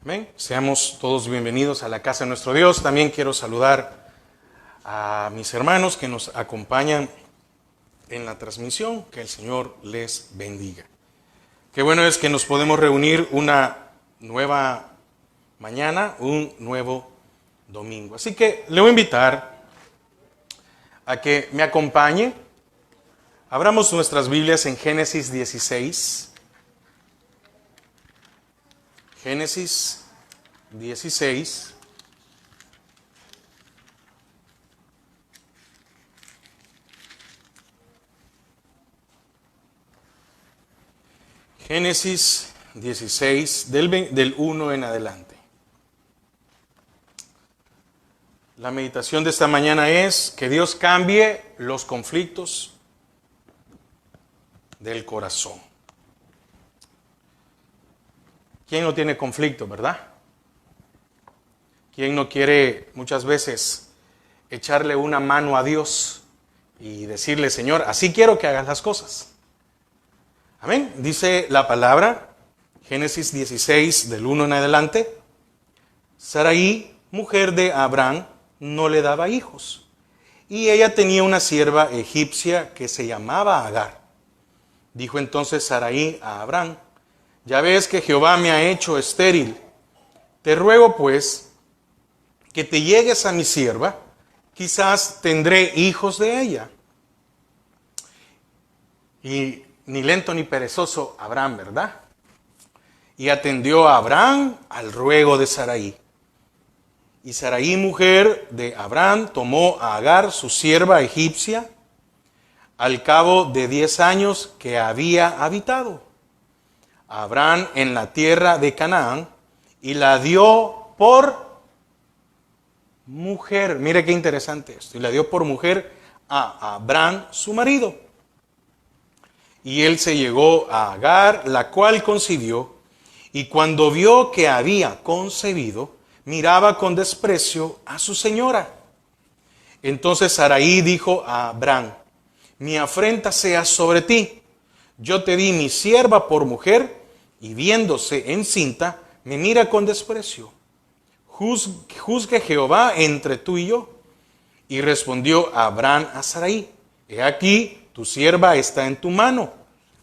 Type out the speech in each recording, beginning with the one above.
Amén. Seamos todos bienvenidos a la casa de nuestro Dios. También quiero saludar a mis hermanos que nos acompañan en la transmisión. Que el Señor les bendiga. Qué bueno es que nos podemos reunir una nueva mañana, un nuevo domingo. Así que le voy a invitar a que me acompañe. Abramos nuestras Biblias en Génesis 16. Génesis 16. Génesis 16, del 1 en adelante. La meditación de esta mañana es que Dios cambie los conflictos del corazón. ¿Quién no tiene conflicto, verdad? ¿Quién no quiere muchas veces echarle una mano a Dios y decirle, Señor, así quiero que hagas las cosas? Amén. Dice la palabra, Génesis 16, del 1 en adelante, Sarai, mujer de Abraham, no le daba hijos, y ella tenía una sierva egipcia que se llamaba Agar. Dijo entonces Sarai a Abraham, ya ves que Jehová me ha hecho estéril. Te ruego pues que te llegues a mi sierva, quizás tendré hijos de ella. Y ni lento ni perezoso Abraham, ¿verdad? Y atendió a Abraham al ruego de Sarai. Y Sarai, mujer de Abraham, tomó a Agar, su sierva egipcia, al cabo de 10 años que había habitado Abraham en la tierra de Canaán, y la dio por mujer. Mire qué interesante esto. Y la dio por mujer a Abraham, su marido. Y él se llegó a Agar, la cual concibió, y cuando vio que había concebido, miraba con desprecio a su señora. Entonces Sarai dijo a Abraham, mi afrenta sea sobre ti. Yo te di mi sierva por mujer, y viéndose encinta, me mira con desprecio. Juzgue Jehová entre tú y yo. Y respondió Abraham a Sarai, he aquí, tu sierva está en tu mano,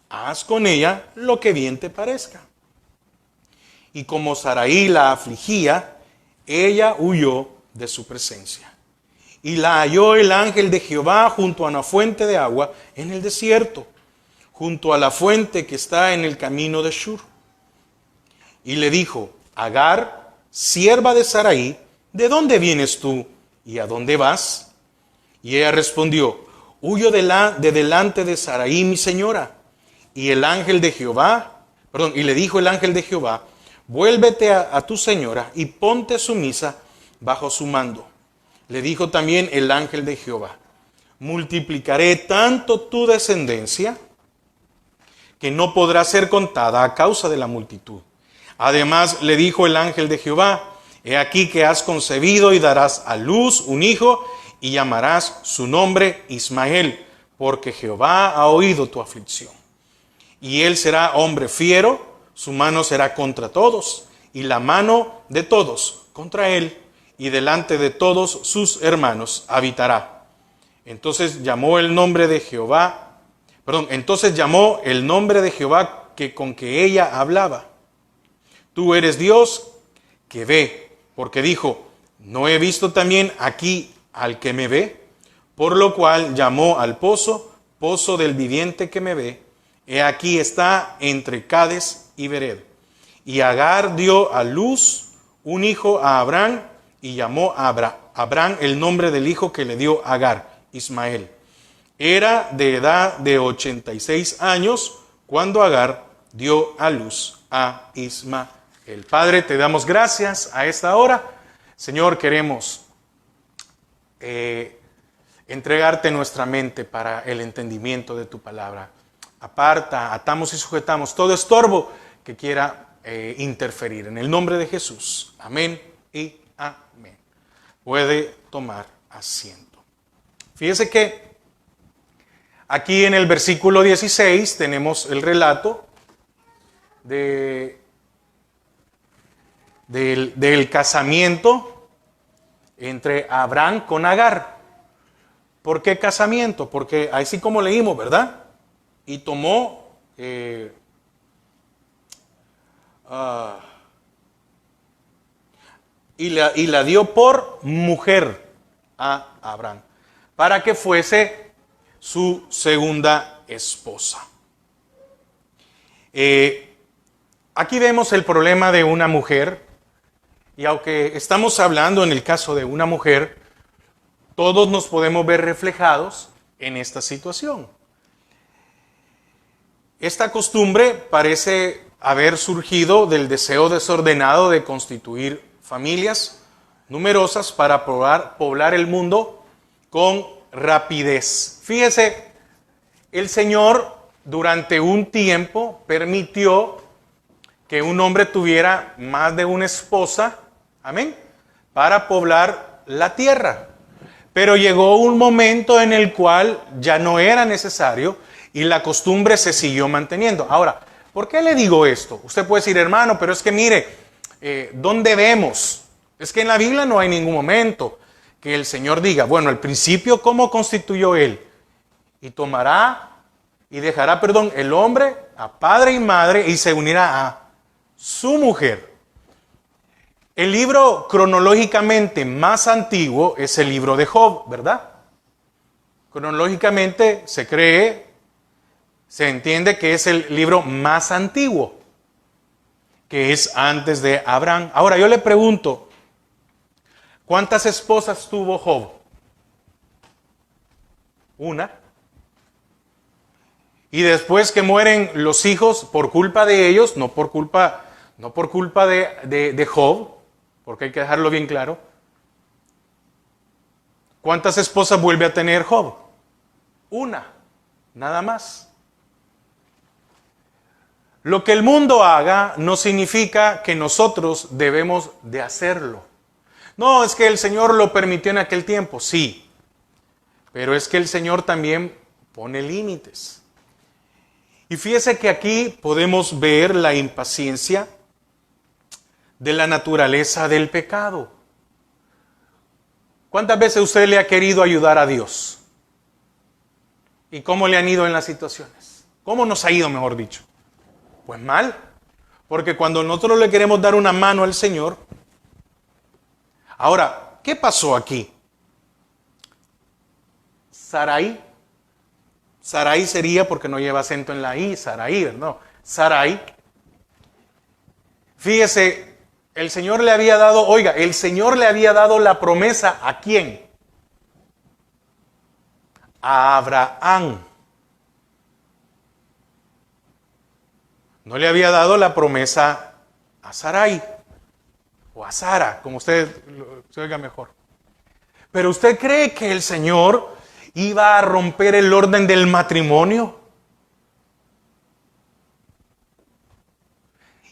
haz con ella lo que bien te parezca. Y como Sarai la afligía, ella huyó de su presencia. Y la halló el ángel de Jehová junto a una fuente de agua en el desierto, junto a la fuente que está en el camino de Shur. Y le dijo, Agar, sierva de Sarai, ¿de dónde vienes tú y a dónde vas? Y ella respondió, huyo de delante de Sarai, mi señora. Y el ángel de Jehová, y le dijo el ángel de Jehová, vuélvete a tu señora y ponte sumisa bajo su mando. Le dijo también el ángel de Jehová, multiplicaré tanto tu descendencia que no podrá ser contada a causa de la multitud. Además le dijo el ángel de Jehová, he aquí que has concebido y darás a luz un hijo y llamarás su nombre Ismael, porque Jehová ha oído tu aflicción. Y él será hombre fiero, su mano será contra todos, y la mano de todos contra él, y delante de todos sus hermanos habitará. Entonces llamó el nombre de Jehová, que con que ella hablaba. Tú eres Dios que ve, porque dijo, ¿no he visto también aquí al que me ve? Por lo cual llamó al pozo, pozo del viviente que me ve. He aquí está entre Cades y Bered. Y Agar dio a luz un hijo a Abraham, y llamó a Abraham el nombre del hijo que le dio Agar, Ismael. Era de edad de 86 años cuando Agar dio a luz a Ismael. Padre, te damos gracias a esta hora. Señor, queremos entregarte nuestra mente para el entendimiento de tu palabra. Aparta, atamos y sujetamos todo estorbo que quiera interferir. En el nombre de Jesús. Amén y amén. Puede tomar asiento. Fíjese que aquí en el versículo 16 tenemos el relato de del casamiento entre Abraham con Agar. ¿Por qué casamiento? Porque así como leímos, ¿verdad? Y tomó y la dio por mujer a Abraham, para que fuese su segunda esposa. Aquí vemos el problema de una mujer, y aunque estamos hablando en el caso de una mujer, todos nos podemos ver reflejados en esta situación. Esta costumbre parece haber surgido del deseo desordenado de constituir familias numerosas para poblar el mundo con rapidez. Fíjese, el Señor durante un tiempo permitió que un hombre tuviera más de una esposa, amén, para poblar la tierra. Pero llegó un momento en el cual ya no era necesario y la costumbre se siguió manteniendo. Ahora, ¿por qué le digo esto? Usted puede decir, hermano, pero es que mire, ¿dónde vemos? Es que en la Biblia no hay ningún momento que el Señor diga, bueno, al principio, ¿cómo constituyó Él? Y tomará y dejará, el hombre a padre y madre y se unirá a su mujer. El libro cronológicamente más antiguo es el libro de Job, ¿verdad? Cronológicamente se entiende que es el libro más antiguo, que es antes de Abraham. Ahora yo le pregunto, ¿cuántas esposas tuvo Job? Una. Y después que mueren los hijos por culpa de ellos, no por culpa de Job, porque hay que dejarlo bien claro. ¿Cuántas esposas vuelve a tener Job? Una, nada más. Lo que el mundo haga no significa que nosotros debemos de hacerlo. No, es que el Señor lo permitió en aquel tiempo, sí. Pero es que el Señor también pone límites. Y fíjese que aquí podemos ver la impaciencia de la naturaleza del pecado. ¿Cuántas veces usted le ha querido ayudar a Dios? ¿Y cómo le han ido en las situaciones? ¿Cómo nos ha ido, mejor dicho? Pues mal. Porque cuando nosotros le queremos dar una mano al Señor. Ahora, ¿qué pasó aquí? Sarai sería, porque no lleva acento en la I, Sarai, ¿no? Sarai. Fíjese, el Señor le había dado la promesa, ¿a quién? A Abraham. No le había dado la promesa a Sarai, o a Sara, como usted se oiga mejor. Pero ¿usted cree que el Señor iba a romper el orden del matrimonio?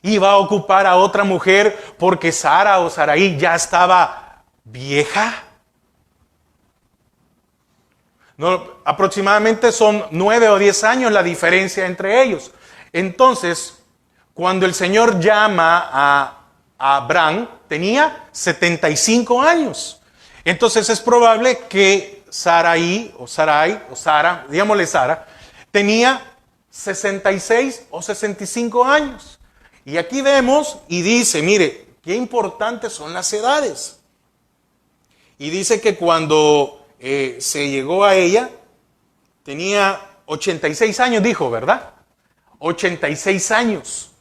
¿Iba a ocupar a otra mujer porque Sara o Sarai ya estaba vieja? No, aproximadamente son 9 o 10 años la diferencia entre ellos. Entonces, cuando el Señor llama a Abraham, tenía 75 años. Entonces es probable que Sarai, digámosle Sara, tenía 66 o 65 años. Y aquí vemos y dice, mire, qué importantes son las edades. Y dice que cuando se llegó a ella, tenía 86 años, dijo, ¿verdad? 86 años.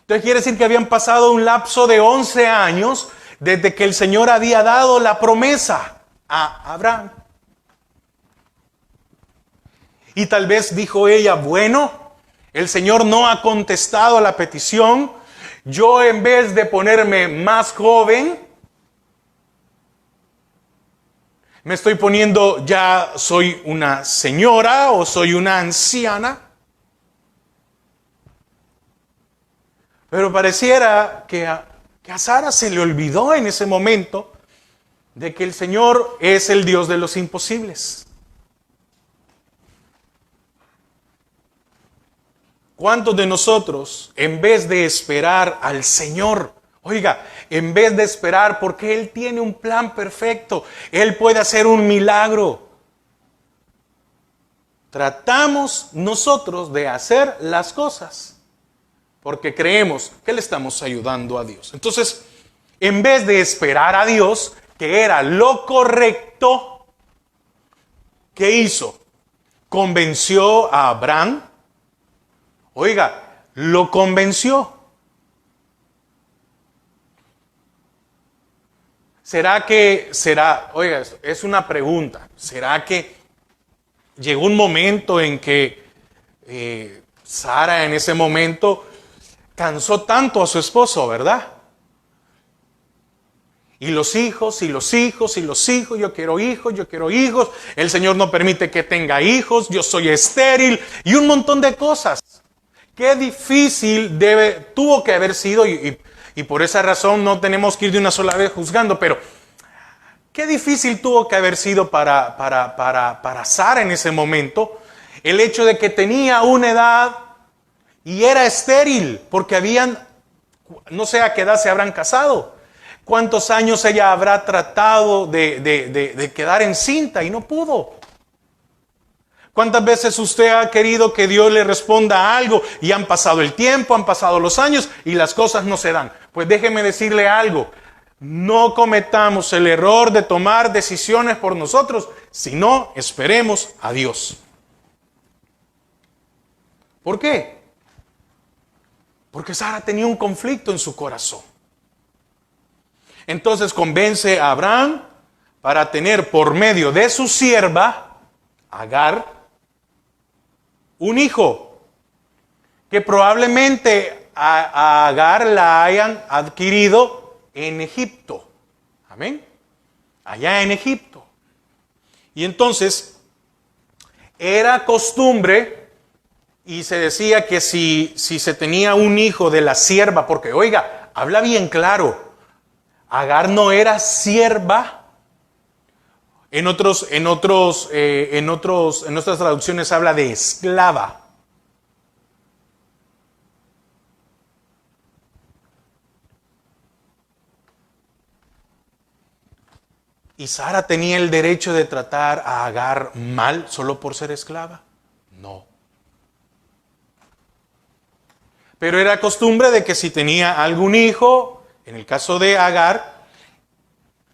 Entonces quiere decir que habían pasado un lapso de 11 años desde que el Señor había dado la promesa a Abraham. Y tal vez dijo ella, bueno, el Señor no ha contestado a la petición. Yo en vez de ponerme más joven, me estoy poniendo, ya soy una señora o soy una anciana. Pero pareciera que a Sara se le olvidó en ese momento de que el Señor es el Dios de los imposibles. ¿Cuántos de nosotros, en vez de esperar al Señor Oiga, en vez de esperar, porque Él tiene un plan perfecto, Él puede hacer un milagro. Tratamos nosotros de hacer las cosas porque creemos que le estamos ayudando a Dios. Entonces, en vez de esperar a Dios, que era lo correcto, ¿qué hizo? Convenció a Abraham. Oiga, lo convenció. Oiga, es una pregunta, ¿será que llegó un momento en que Sara en ese momento cansó tanto a su esposo, ¿verdad? Y los hijos, y los hijos, y los hijos, yo quiero hijos, el Señor no permite que tenga hijos, yo soy estéril, y un montón de cosas. Qué difícil tuvo que haber sido, y por esa razón no tenemos que ir de una sola vez juzgando, pero qué difícil tuvo que haber sido para Sara en ese momento el hecho de que tenía una edad y era estéril, porque no sé a qué edad se habrán casado, cuántos años ella habrá tratado de quedar encinta y no pudo. ¿Cuántas veces usted ha querido que Dios le responda a algo y han pasado el tiempo, han pasado los años y las cosas no se dan? Pues déjeme decirle algo. No cometamos el error de tomar decisiones por nosotros, sino esperemos a Dios. ¿Por qué? Porque Sara tenía un conflicto en su corazón. Entonces convence a Abraham para tener por medio de su sierva, Agar, un hijo, que probablemente a Agar la hayan adquirido en Egipto. Amén. Allá en Egipto. Y entonces era costumbre y se decía que si se tenía un hijo de la sierva, porque oiga, habla bien claro, Agar no era sierva. En otras traducciones habla de esclava. ¿Y Sara tenía el derecho de tratar a Agar mal solo por ser esclava? No. Pero era costumbre de que si tenía algún hijo, en el caso de Agar,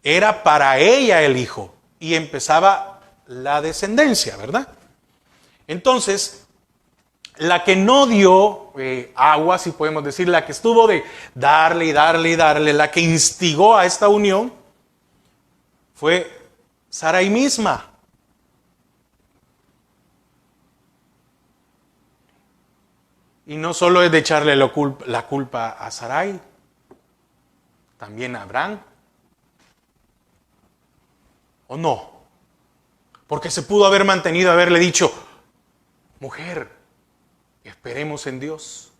era para ella el hijo. Y empezaba la descendencia, ¿verdad? Entonces, la que no dio agua, si podemos decir, la que estuvo de darle y darle y darle, la que instigó a esta unión, fue Sarai misma. Y no solo es de echarle la culpa a Sarai, también a Abraham. ¿O no? Porque se pudo haber mantenido, haberle dicho, mujer, esperemos en Dios.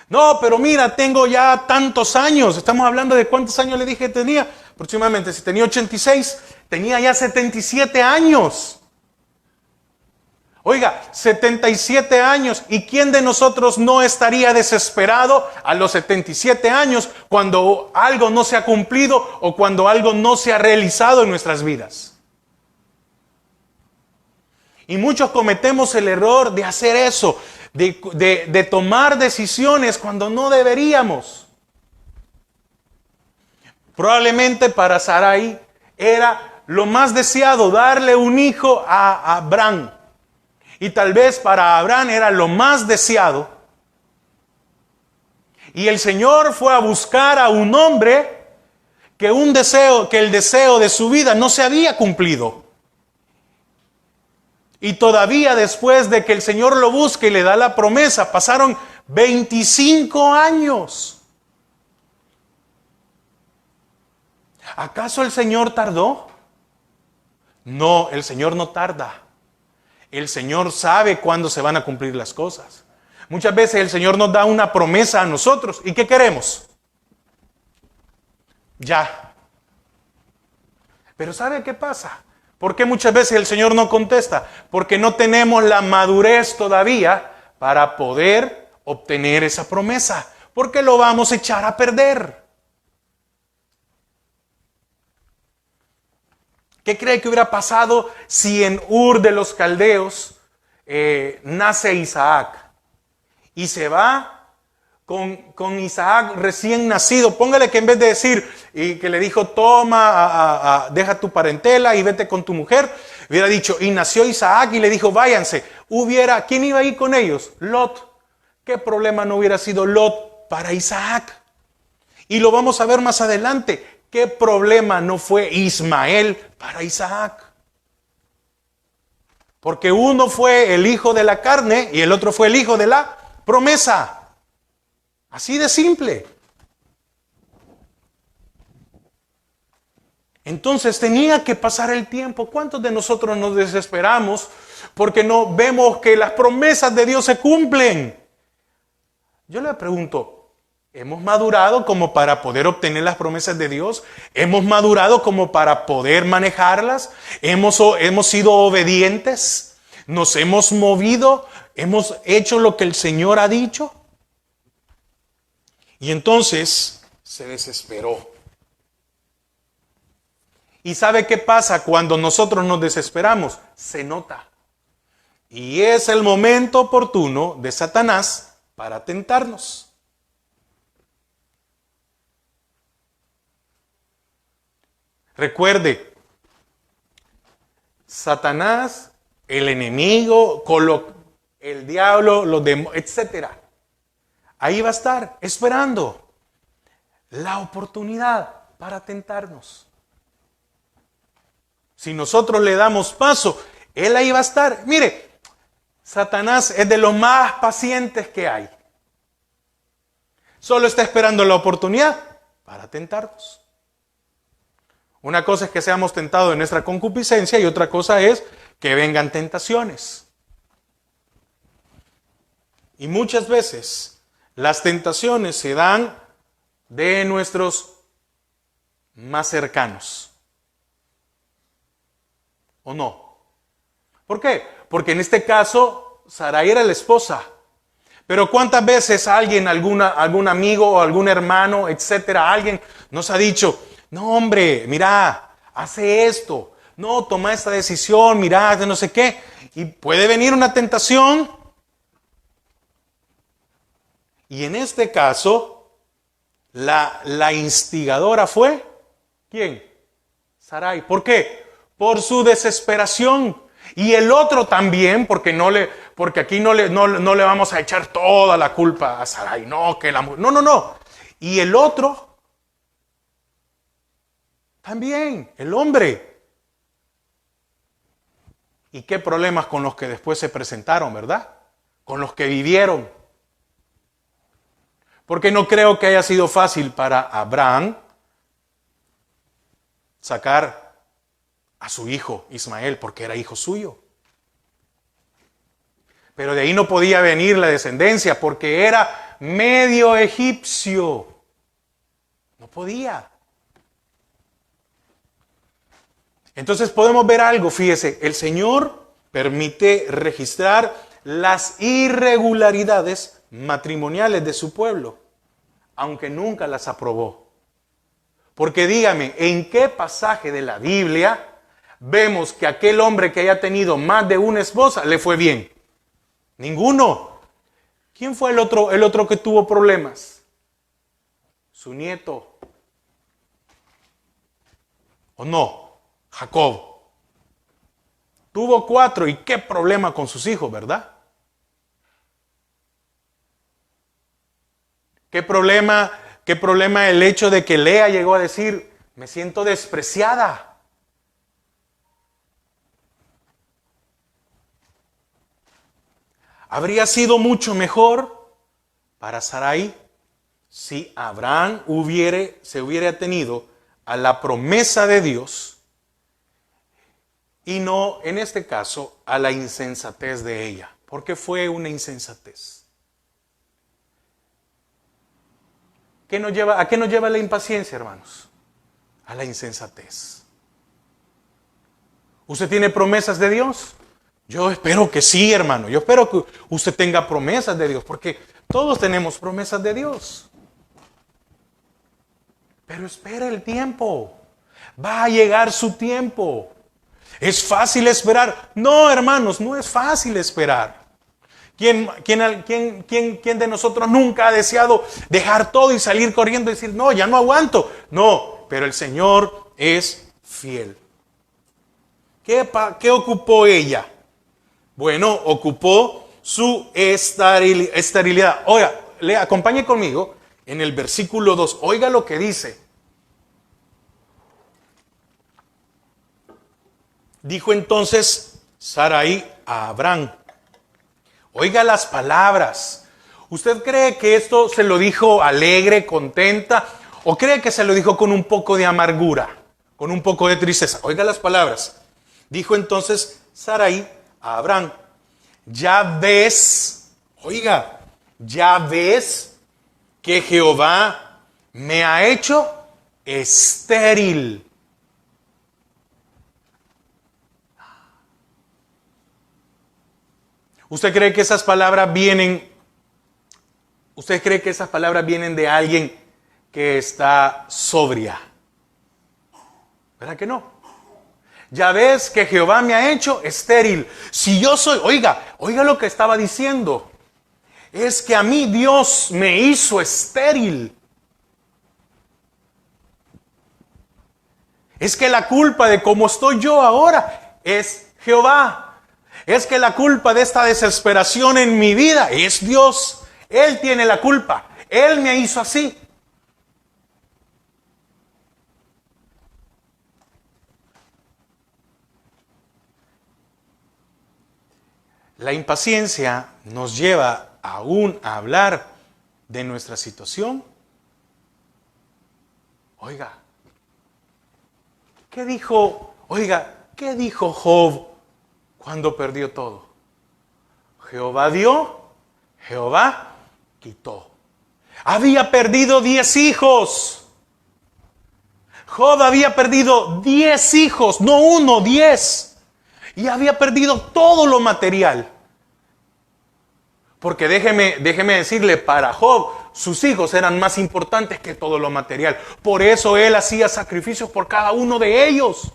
No, pero mira, tengo ya tantos años. Estamos hablando de cuántos años le dije que tenía. Aproximadamente, si tenía 86, tenía ya 77 años. Oiga, 77 años. ¿Y quién de nosotros no estaría desesperado a los 77 años cuando algo no se ha cumplido o cuando algo no se ha realizado en nuestras vidas? Y muchos cometemos el error de hacer eso, de tomar decisiones cuando no deberíamos. Probablemente para Sarai era lo más deseado darle un hijo a Abraham. Y tal vez para Abraham era lo más deseado. Y el Señor fue a buscar a un hombre que el deseo de su vida no se había cumplido. Y todavía después de que el Señor lo busque y le da la promesa, pasaron 25 años. ¿Acaso el Señor tardó? No, el Señor no tarda. El Señor sabe cuándo se van a cumplir las cosas. Muchas veces el Señor nos da una promesa a nosotros. ¿Y qué queremos? Ya. Pero ¿sabe qué pasa? ¿Por qué muchas veces el Señor no contesta? Porque no tenemos la madurez todavía para poder obtener esa promesa. Porque lo vamos a echar a perder. ¿Qué cree que hubiera pasado si en Ur de los Caldeos nace Isaac? Y se va con Isaac recién nacido. Póngale que en vez de decir, y que le dijo, toma, deja tu parentela y vete con tu mujer, hubiera dicho, y nació Isaac y le dijo, váyanse. ¿Quién iba a ir con ellos? Lot. ¿Qué problema no hubiera sido Lot para Isaac? Y lo vamos a ver más adelante. ¿Qué problema no fue Ismael para Isaac? Porque uno fue el hijo de la carne y el otro fue el hijo de la promesa. Así de simple. Entonces tenía que pasar el tiempo. ¿Cuántos de nosotros nos desesperamos porque no vemos que las promesas de Dios se cumplen? Yo le pregunto, ¿hemos madurado como para poder obtener las promesas de Dios? ¿Hemos madurado como para poder manejarlas? ¿Hemos sido obedientes? ¿Nos hemos movido? ¿Hemos hecho lo que el Señor ha dicho? Y entonces se desesperó. ¿Y sabe qué pasa cuando nosotros nos desesperamos? Se nota. Y es el momento oportuno de Satanás para tentarnos. Recuerde, Satanás, el enemigo, el diablo, los demonios, etc. Ahí va a estar esperando la oportunidad para tentarnos. Si nosotros le damos paso, él ahí va a estar. Mire, Satanás es de los más pacientes que hay. Solo está esperando la oportunidad para tentarnos. Una cosa es que seamos tentados en nuestra concupiscencia y otra cosa es que vengan tentaciones. Y muchas veces las tentaciones se dan de nuestros más cercanos. ¿O no? ¿Por qué? Porque en este caso Sarai era la esposa. Pero ¿cuántas veces alguien, algún amigo o algún hermano, etcétera, alguien nos ha dicho, no hombre, mira, hace esto, no, toma esta decisión, mira, no sé qué, y puede venir una tentación. Y en este caso, la instigadora fue, ¿quién? Sarai. ¿Por qué? Por su desesperación. Y el otro también, porque aquí no le vamos a echar toda la culpa a Sarai. No. Y el otro también, el hombre. ¿Y qué problemas con los que después se presentaron, verdad? Con los que vivieron. Porque no creo que haya sido fácil para Abraham sacar a su hijo Ismael, porque era hijo suyo. Pero de ahí no podía venir la descendencia, porque era medio egipcio. No podía. Entonces podemos ver algo, fíjese, el Señor permite registrar las irregularidades matrimoniales de su pueblo, aunque nunca las aprobó. Porque dígame, ¿en qué pasaje de la Biblia vemos que aquel hombre que haya tenido más de una esposa le fue bien? Ninguno. ¿Quién fue el otro que tuvo problemas? Su nieto. ¿O no? Jacob. Tuvo 4 y qué problema con sus hijos, ¿verdad? ¿Qué problema el hecho de que Lea llegó a decir, me siento despreciada? Habría sido mucho mejor para Sarai si Abraham se hubiera tenido a la promesa de Dios y no, en este caso, a la insensatez de ella. Porque fue una insensatez. ¿A qué nos lleva la impaciencia, hermanos? A la insensatez. ¿Usted tiene promesas de Dios? Yo espero que sí, hermano. Yo espero que usted tenga promesas de Dios, porque todos tenemos promesas de Dios. Pero espere el tiempo. Va a llegar su tiempo. ¿Es fácil esperar? No, hermanos, no es fácil esperar. ¿Quién de nosotros nunca ha deseado dejar todo y salir corriendo y decir, no, ya no aguanto? No, pero el Señor es fiel. ¿Qué ocupó ella? Bueno, ocupó su esterilidad. Oiga, acompañe conmigo en el versículo 2. Oiga lo que dice. Dijo entonces Sarai a Abraham. Oiga las palabras. ¿Usted cree que esto se lo dijo alegre, contenta? ¿O cree que se lo dijo con un poco de amargura, con un poco de tristeza? Oiga las palabras. Dijo entonces Sarai a Abraham. Ya ves, oiga, ya ves que Jehová me ha hecho estéril. ¿Usted cree que esas palabras vienen de alguien que está sobria? ¿Verdad que no? Ya ves que Jehová me ha hecho estéril. Si yo soy, oiga lo que estaba diciendo. Es que a mí Dios me hizo estéril. Es que la culpa de cómo estoy yo ahora es Jehová. Es que la culpa de esta desesperación en mi vida es Dios. Él tiene la culpa. Él me hizo así. La impaciencia nos lleva aún a hablar de nuestra situación. Oiga, ¿qué dijo Job cuando perdió todo? Jehová dio, Jehová quitó. Había perdido 10 hijos. Job había perdido 10 hijos, no 1, 10. Y había perdido todo lo material. Porque déjeme decirle, para Job, sus hijos eran más importantes que todo lo material. Por eso él hacía sacrificios por cada uno de ellos.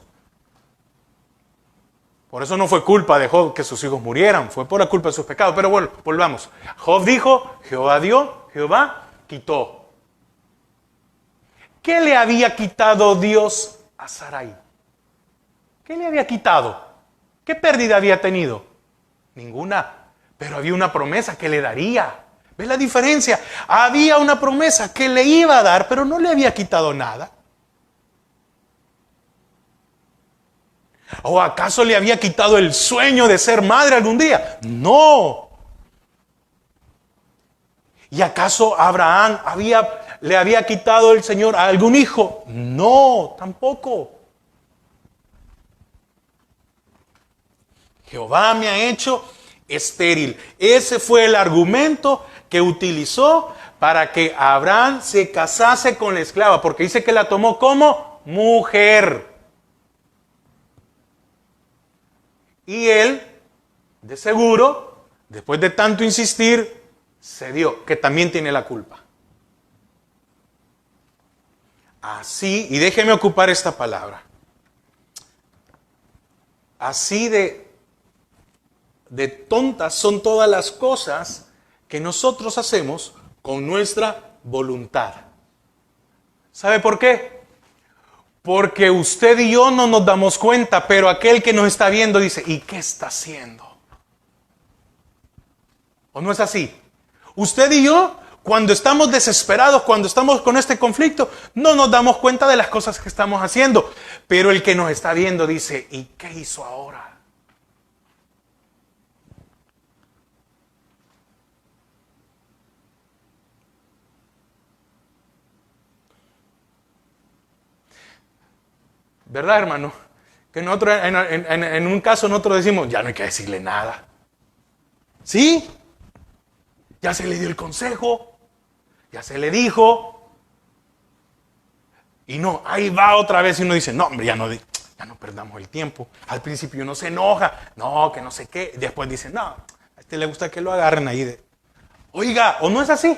Por eso no fue culpa de Job que sus hijos murieran, fue por la culpa de sus pecados. Pero bueno, volvamos. Job dijo, Jehová dio, Jehová quitó. ¿Qué le había quitado Dios a Sarai? ¿Qué le había quitado? ¿Qué pérdida había tenido? Ninguna. Pero había una promesa que le daría. ¿Ves la diferencia? Había una promesa que le iba a dar, pero no le había quitado nada. ¿O acaso le había quitado el sueño de ser madre algún día? No. ¿Y acaso a Abraham le había quitado el Señor a algún hijo? No, tampoco. Jehová me ha hecho estéril. Ese fue el argumento que utilizó para que Abraham se casase con la esclava, porque dice que la tomó como mujer. Y él, de seguro, después de tanto insistir, cedió, que también tiene la culpa. Así, y déjeme ocupar esta palabra, así de tontas son todas las cosas que nosotros hacemos con nuestra voluntad. ¿Sabe por qué? Porque usted y yo no nos damos cuenta, pero aquel que nos está viendo dice, ¿y qué está haciendo? ¿O no es así? Usted y yo, cuando estamos desesperados, cuando estamos con este conflicto, no nos damos cuenta de las cosas que estamos haciendo. Pero el que nos está viendo dice, ¿y qué hizo ahora? ¿Verdad, hermano? Que nosotros, en un caso nosotros decimos, ya no hay que decirle nada. ¿Sí? Ya se le dio el consejo, ya se le dijo. Y no, ahí va otra vez y uno dice, no, hombre, ya no perdamos el tiempo. Al principio uno se enoja, no, que no sé qué. Después dice, no, a este le gusta que lo agarren ahí. Oiga, ¿o no es así?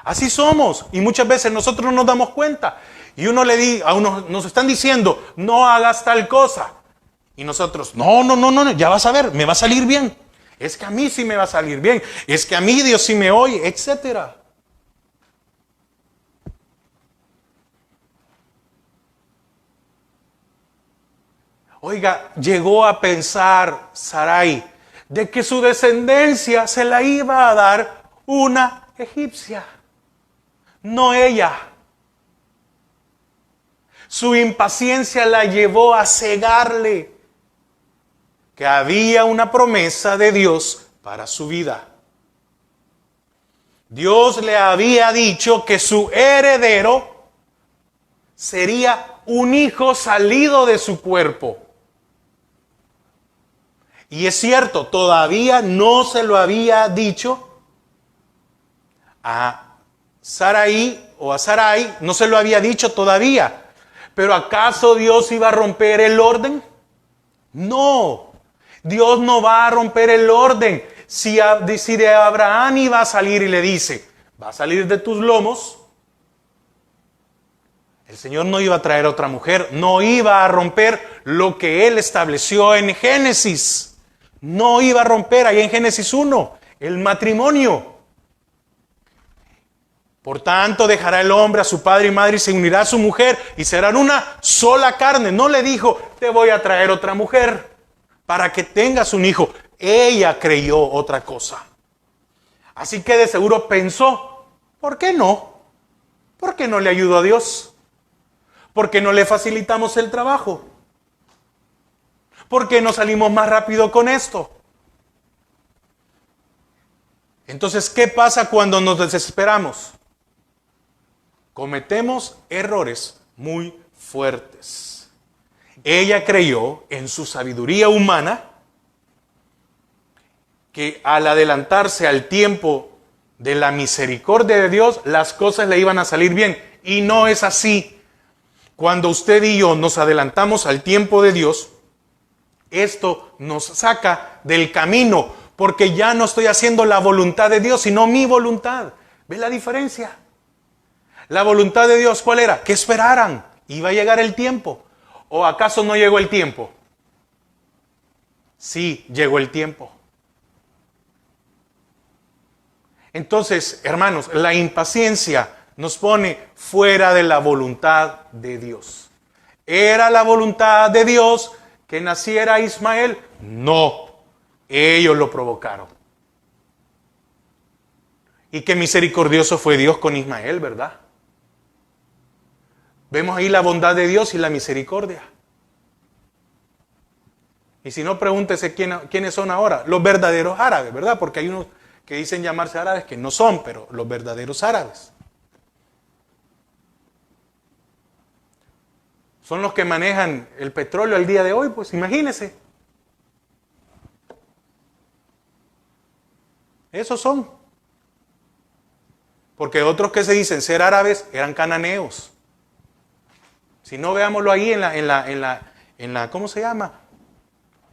Así somos. Y muchas veces nosotros no nos damos cuenta. Y a uno nos están diciendo, no hagas tal cosa. Y nosotros, no, ya vas a ver, me va a salir bien. Es que a mí sí me va a salir bien. Es que a mí Dios sí me oye, etcétera. Oiga, llegó a pensar Sarai de que su descendencia se la iba a dar una egipcia, no ella. Su impaciencia la llevó a cegarle que había una promesa de Dios para su vida. Dios le había dicho que su heredero sería un hijo salido de su cuerpo. Y es cierto, todavía no se lo había dicho a Sarai o a Sarai, no se lo había dicho todavía. Pero ¿acaso Dios iba a romper el orden? No, Dios no va a romper el orden. Si de Abraham iba a salir y le dice, va a salir de tus lomos, el Señor no iba a traer otra mujer, no iba a romper lo que Él estableció en Génesis. No iba a romper ahí en Génesis 1, el matrimonio. Por tanto, dejará el hombre a su padre y madre y se unirá a su mujer y serán una sola carne. No le dijo, te voy a traer otra mujer para que tengas un hijo. Ella creyó otra cosa. Así que de seguro pensó, ¿por qué no? ¿Por qué no le ayudó a Dios? ¿Por qué no le facilitamos el trabajo? ¿Por qué no salimos más rápido con esto? Entonces, ¿qué pasa cuando nos desesperamos? Cometemos errores muy fuertes. Ella creyó en su sabiduría humana que al adelantarse al tiempo de la misericordia de Dios, las cosas le iban a salir bien. Y no es así. Cuando usted y yo nos adelantamos al tiempo de Dios, esto nos saca del camino, porque ya no estoy haciendo la voluntad de Dios, sino mi voluntad. ¿Ves la diferencia? La voluntad de Dios, ¿cuál era? Que esperaran. Iba a llegar el tiempo. ¿O acaso no llegó el tiempo? Sí, llegó el tiempo. Entonces, hermanos, la impaciencia nos pone fuera de la voluntad de Dios. ¿Era la voluntad de Dios que naciera Ismael? No, ellos lo provocaron. Y qué misericordioso fue Dios con Ismael, ¿verdad? Vemos ahí la bondad de Dios y la misericordia. Y si no, pregúntese quiénes son ahora, los verdaderos árabes, ¿verdad? Porque hay unos que dicen llamarse árabes que no son, pero los verdaderos árabes. Son los que manejan el petróleo al día de hoy, pues imagínense. Esos son. Porque otros que se dicen ser árabes eran cananeos. Si no, veámoslo ahí en la ¿cómo se llama?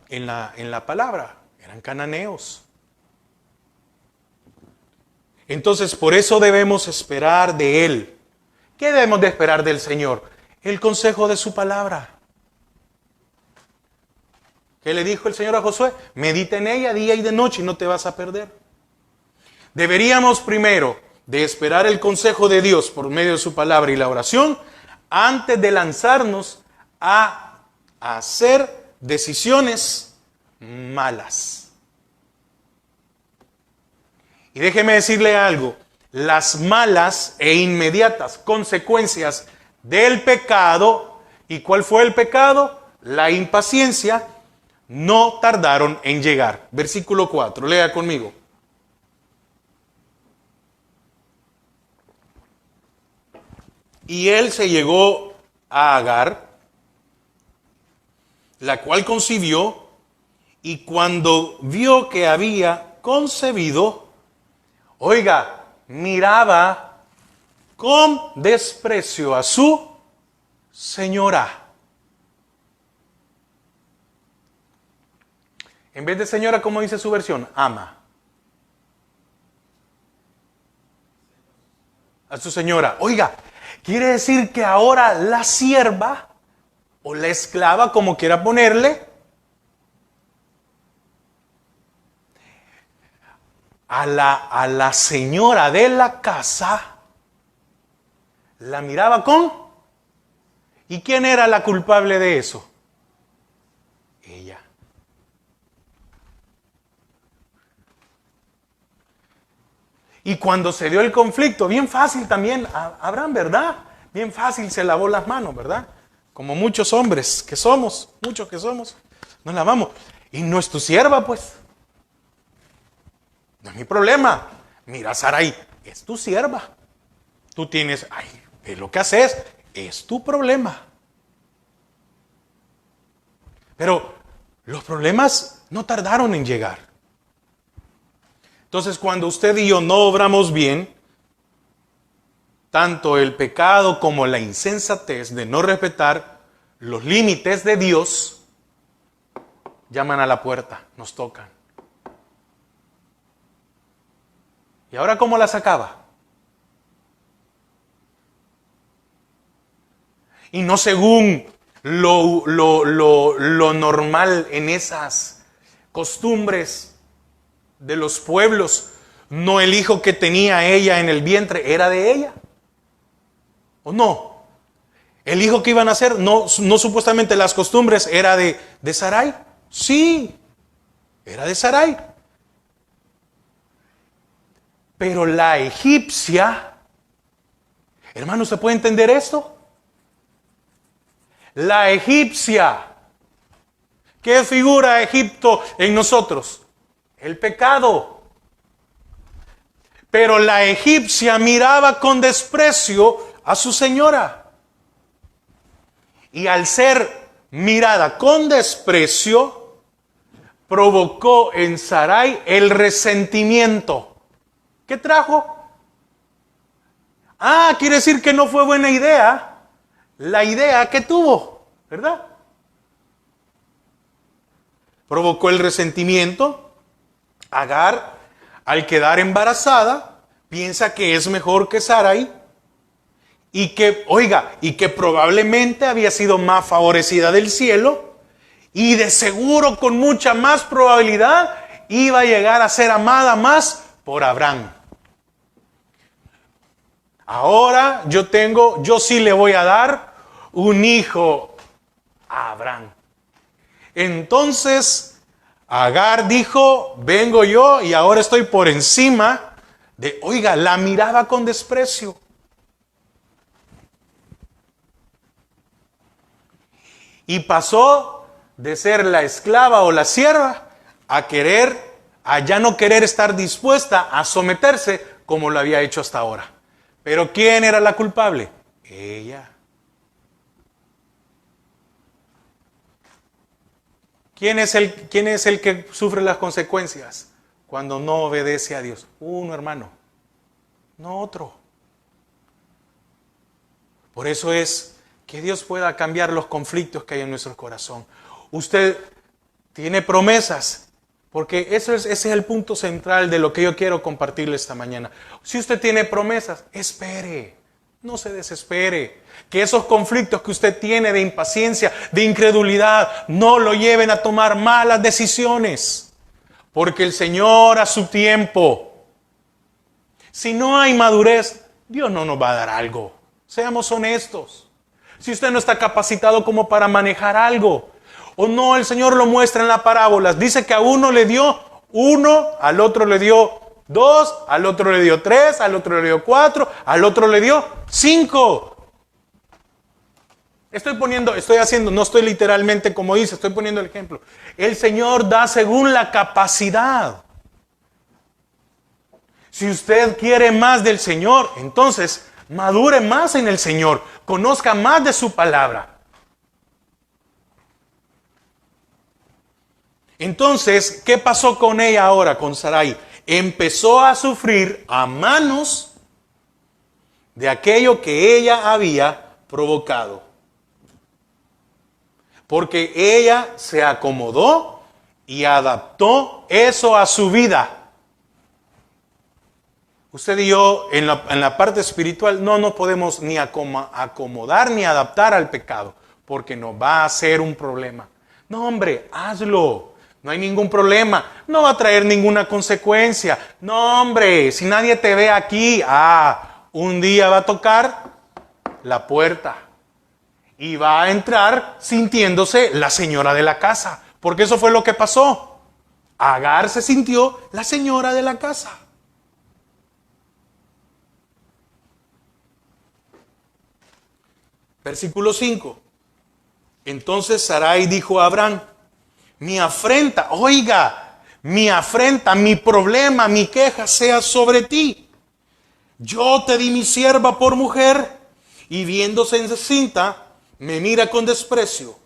En la palabra, eran cananeos. Entonces, por eso debemos esperar de Él. ¿Qué debemos de esperar del Señor? El consejo de su palabra. ¿Qué le dijo el Señor a Josué? Medita en ella día y de noche y no te vas a perder. Deberíamos primero de esperar el consejo de Dios por medio de su palabra y la oración antes de lanzarnos a hacer decisiones malas. Y déjeme decirle algo, las malas e inmediatas consecuencias del pecado, ¿y cuál fue el pecado? La impaciencia, no tardaron en llegar. Versículo 4, lea conmigo. Y él se llegó a Agar, la cual concibió, y cuando vio que había concebido, oiga, miraba con desprecio a su señora. En vez de señora, ¿cómo dice su versión? Ama. A su señora. Oiga, quiere decir que ahora la sierva o la esclava, como quiera ponerle, a la señora de la casa, la miraba con... ¿Y quién era la culpable de eso? Ella. Y cuando se dio el conflicto, bien fácil también, Abraham, ¿verdad? Bien fácil se lavó las manos, ¿verdad? Como muchos hombres que somos, muchos que somos, nos lavamos. Y no es tu sierva, pues. No es mi problema. Mira, Sarai, es tu sierva. Tú tienes, ay, es lo que haces, es tu problema. Pero los problemas no tardaron en llegar. Entonces, cuando usted y yo no obramos bien, tanto el pecado como la insensatez de no respetar los límites de Dios, llaman a la puerta, nos tocan. ¿Y ahora cómo la sacaba? Y no según lo normal en esas costumbres de los pueblos. No, el hijo que tenía ella en el vientre era de ella. ¿O no? El hijo que iban a nacer, no supuestamente las costumbres, era de Sarai. Sí, era de Sarai. Pero la egipcia, hermano, ¿se puede entender esto? La egipcia, ¿qué figura Egipto en nosotros? El pecado. Pero la egipcia miraba con desprecio a su señora. Y al ser mirada con desprecio, provocó en Sarai el resentimiento. ¿Qué trajo? Quiere decir que no fue buena idea la idea que tuvo, ¿verdad? Provocó el resentimiento. Agar, al quedar embarazada, piensa que es mejor que Sarai y que probablemente había sido más favorecida del cielo y de seguro con mucha más probabilidad iba a llegar a ser amada más por Abraham. Ahora yo sí le voy a dar un hijo a Abraham. Entonces Agar dijo, vengo yo y ahora estoy por encima de, la miraba con desprecio. Y pasó de ser la esclava o la sierva a ya no querer estar dispuesta a someterse como lo había hecho hasta ahora. Pero ¿quién era la culpable? Ella. ¿Quién es el que sufre las consecuencias cuando no obedece a Dios? Uno, hermano, no otro. Por eso es que Dios pueda cambiar los conflictos que hay en nuestro corazón. Usted tiene promesas, porque ese es el punto central de lo que yo quiero compartirle esta mañana. Si usted tiene promesas, espere, no se desespere. Que esos conflictos que usted tiene de impaciencia, de incredulidad, no lo lleven a tomar malas decisiones. Porque el Señor a su tiempo, si no hay madurez, Dios no nos va a dar algo. Seamos honestos. Si usted no está capacitado como para manejar algo, o no, el Señor lo muestra en las parábolas. Dice que a uno le dio 1, al otro le dio 2, al otro le dio 3, al otro le dio 4, al otro le dio 5. No estoy literalmente como dice, estoy poniendo el ejemplo. El Señor da según la capacidad. Si usted quiere más del Señor, entonces madure más en el Señor, conozca más de su palabra. Entonces, ¿qué pasó con ella ahora, con Sarai? Empezó a sufrir a manos de aquello que ella había provocado. Porque ella se acomodó y adaptó eso a su vida. Usted y yo en la parte espiritual no nos podemos ni acomodar ni adaptar al pecado, porque nos va a ser un problema. No, hombre, hazlo. No hay ningún problema. No va a traer ninguna consecuencia. No, hombre, si nadie te ve aquí, un día va a tocar la puerta y va a entrar sintiéndose la señora de la casa. Porque eso fue lo que pasó. Agar se sintió la señora de la casa. Versículo 5. Entonces Sarai dijo a Abraham, mi afrenta, oiga, mi afrenta, mi problema, mi queja sea sobre ti. Yo te di mi sierva por mujer y viéndose encinta, me mira con desprecio.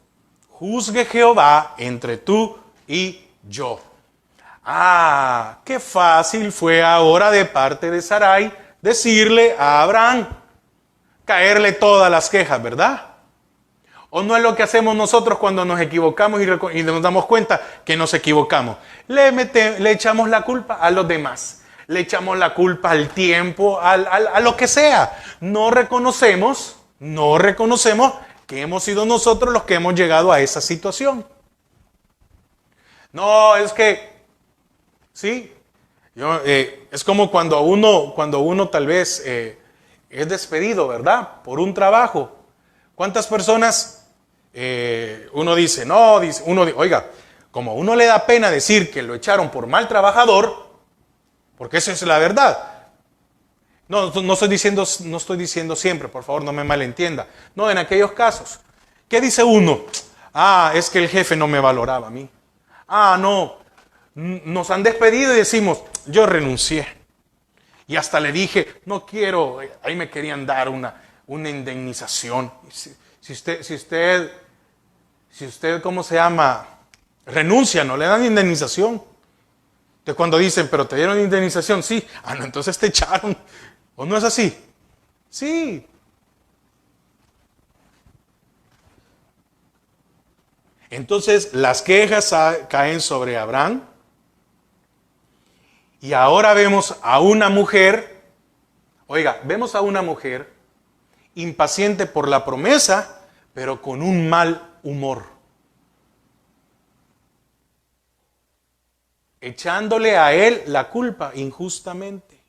Juzgue Jehová entre tú y yo. Qué fácil fue ahora de parte de Sarai decirle a Abraham, caerle todas las quejas, ¿verdad? ¿O no es lo que hacemos nosotros cuando nos equivocamos y nos damos cuenta que nos equivocamos? Le echamos la culpa a los demás. Le echamos la culpa al tiempo, a lo que sea. No reconocemos que hemos sido nosotros los que hemos llegado a esa situación. No, es que, sí, es como cuando uno tal vez es despedido, ¿verdad? Por un trabajo. ¿Cuántas personas uno dice, oiga, como uno le da pena decir que lo echaron por mal trabajador, porque esa es la verdad. No estoy diciendo siempre, por favor, no me malentienda. No, en aquellos casos. ¿Qué dice uno? Es que el jefe no me valoraba a mí. No, nos han despedido y decimos, yo renuncié. Y hasta le dije, no quiero, ahí me querían dar una indemnización. Si usted, ¿cómo se llama? Renuncia, no le dan indemnización. Entonces cuando dicen, pero te dieron indemnización, sí. No, entonces te echaron. ¿O no es así? Sí. Entonces las quejas caen sobre Abraham. Y ahora vemos a una mujer, vemos a una mujer impaciente por la promesa, pero con un mal humor. Echándole a él la culpa injustamente.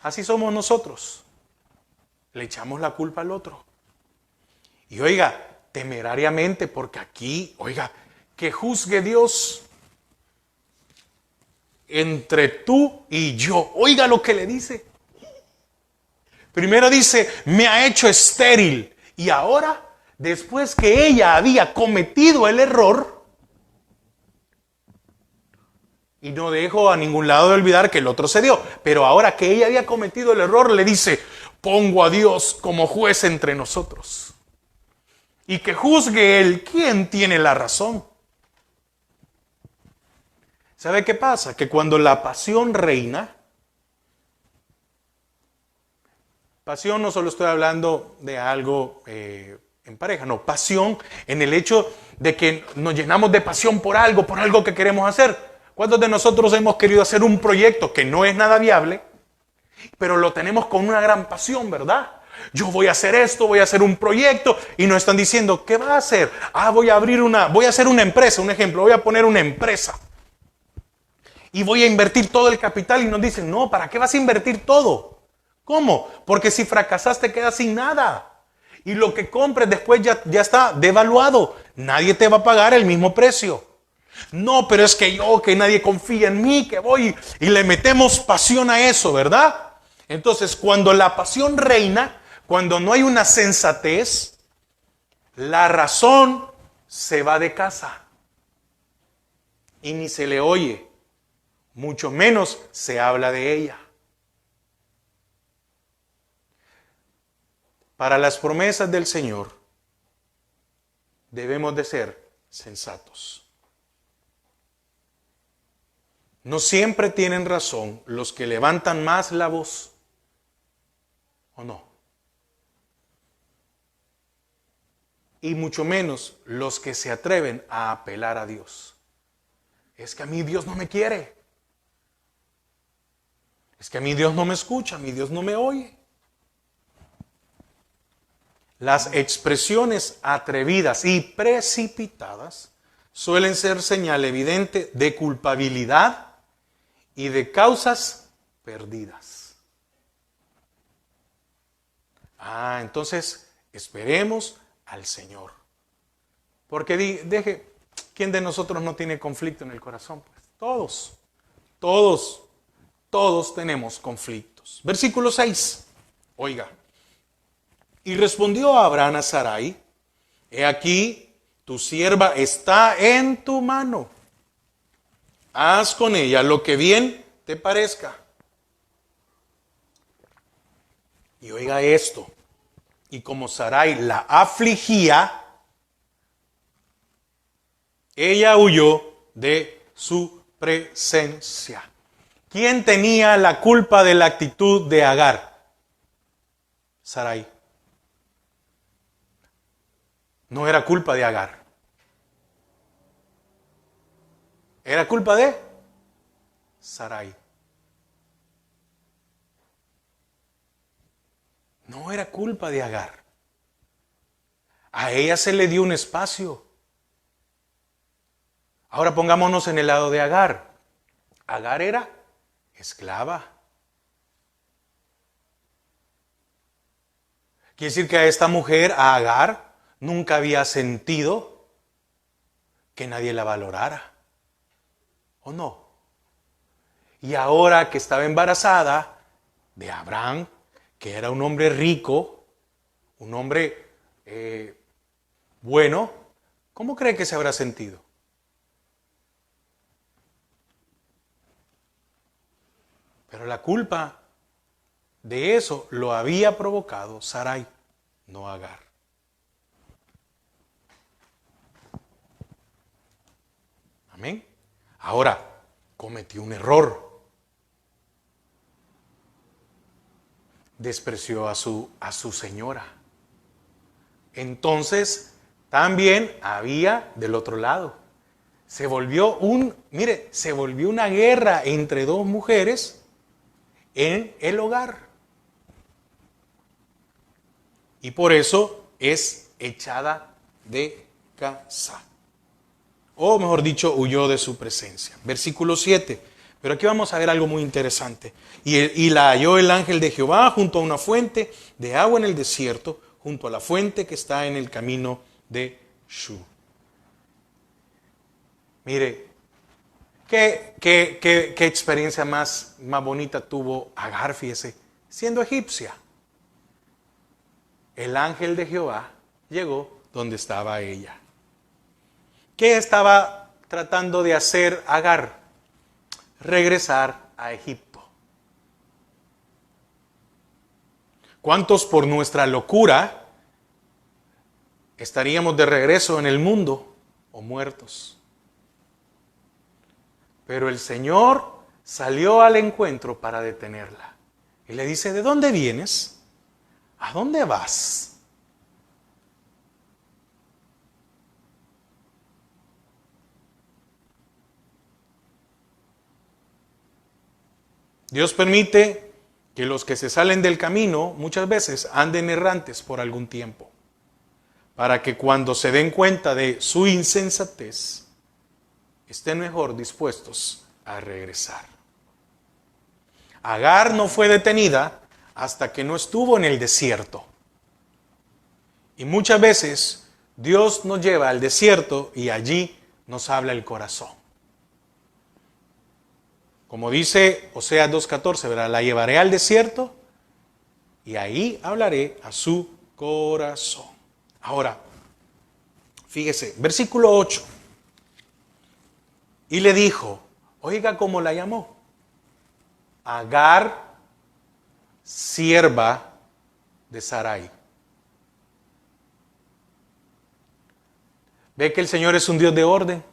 Así somos nosotros. Le echamos la culpa al otro. Y temerariamente, porque aquí, que juzgue Dios entre tú y yo. Oiga lo que le dice. Primero dice, me ha hecho estéril. Y ahora, después que ella había cometido el error, y no dejo a ningún lado de olvidar que el otro se dio, pero ahora que ella había cometido el error, le dice, pongo a Dios como juez entre nosotros. Y que juzgue él quién tiene la razón. ¿Sabe qué pasa? Que cuando la pasión reina, pasión no solo estoy hablando de algo en pareja, no, pasión en el hecho de que nos llenamos de pasión por algo que queremos hacer. ¿Cuántos de nosotros hemos querido hacer un proyecto que no es nada viable, pero lo tenemos con una gran pasión, ¿verdad? Yo voy a hacer esto, voy a hacer un proyecto y nos están diciendo, ¿qué va a hacer? Voy a hacer una empresa, un ejemplo, voy a poner una empresa. Y voy a invertir todo el capital y nos dicen, no, ¿para qué vas a invertir todo? ¿Cómo? Porque si fracasaste quedas sin nada. Y lo que compres después ya está devaluado. Nadie te va a pagar el mismo precio. No, pero es que nadie confía en mí, que voy y le metemos pasión a eso, ¿verdad? Entonces, cuando la pasión reina, cuando no hay una sensatez, la razón se va de casa y ni se le oye. Mucho menos se habla de ella. Para las promesas del Señor debemos de ser sensatos. No siempre tienen razón los que levantan más la voz, ¿o no? Y mucho menos los que se atreven a apelar a Dios. Es que a mí Dios no me quiere. Es que a mí Dios no me escucha, a mí Dios no me oye. Las expresiones atrevidas y precipitadas suelen ser señal evidente de culpabilidad y de causas perdidas. Entonces esperemos al Señor. Porque ¿quién de nosotros no tiene conflicto en el corazón? Pues todos tenemos conflictos. Versículo 6. Oiga. Y respondió Abraham a Sarai: he aquí, tu sierva está en tu mano. Haz con ella lo que bien te parezca. Y oiga esto. Y como Sarai la afligía, ella huyó de su presencia. ¿Quién tenía la culpa de la actitud de Agar? Sarai. No era culpa de Agar. Era culpa de Sarai. No era culpa de Agar. A ella se le dio un espacio. Ahora pongámonos en el lado de Agar. Agar era esclava. Quiere decir que a esta mujer, a Agar, nunca había sentido que nadie la valorara. ¿O no? Y ahora que estaba embarazada de Abraham, que era un hombre rico, un hombre bueno, ¿cómo cree que se habrá sentido? Pero la culpa de eso lo había provocado Sarai, no Agar. Amén. Ahora, cometió un error. Despreció a su señora. Entonces, también había del otro lado. Se volvió una guerra entre dos mujeres en el hogar. Y por eso es echada de casa. O mejor dicho, huyó de su presencia. Versículo 7. Pero aquí vamos a ver algo muy interesante. Y la halló el ángel de Jehová junto a una fuente de agua en el desierto, junto a la fuente que está en el camino de Shur. Mire, ¿qué experiencia más bonita tuvo Agar, fíjese, siendo egipcia? El ángel de Jehová llegó donde estaba ella. ¿Qué estaba tratando de hacer Agar? Regresar a Egipto. ¿Cuántos por nuestra locura estaríamos de regreso en el mundo o muertos? Pero el Señor salió al encuentro para detenerla. Y le dice: ¿de dónde vienes? ¿A dónde vas? Dios permite que los que se salen del camino muchas veces anden errantes por algún tiempo, para que cuando se den cuenta de su insensatez, estén mejor dispuestos a regresar. Agar no fue detenida hasta que no estuvo en el desierto. Y muchas veces Dios nos lleva al desierto y allí nos habla el corazón. Como dice Oseas 2:14, ¿verdad? La llevaré al desierto y ahí hablaré a su corazón. Ahora, fíjese, versículo 8. Y le dijo, oiga cómo la llamó: Agar, sierva de Sarai. ¿Ve que el Señor es un Dios de orden?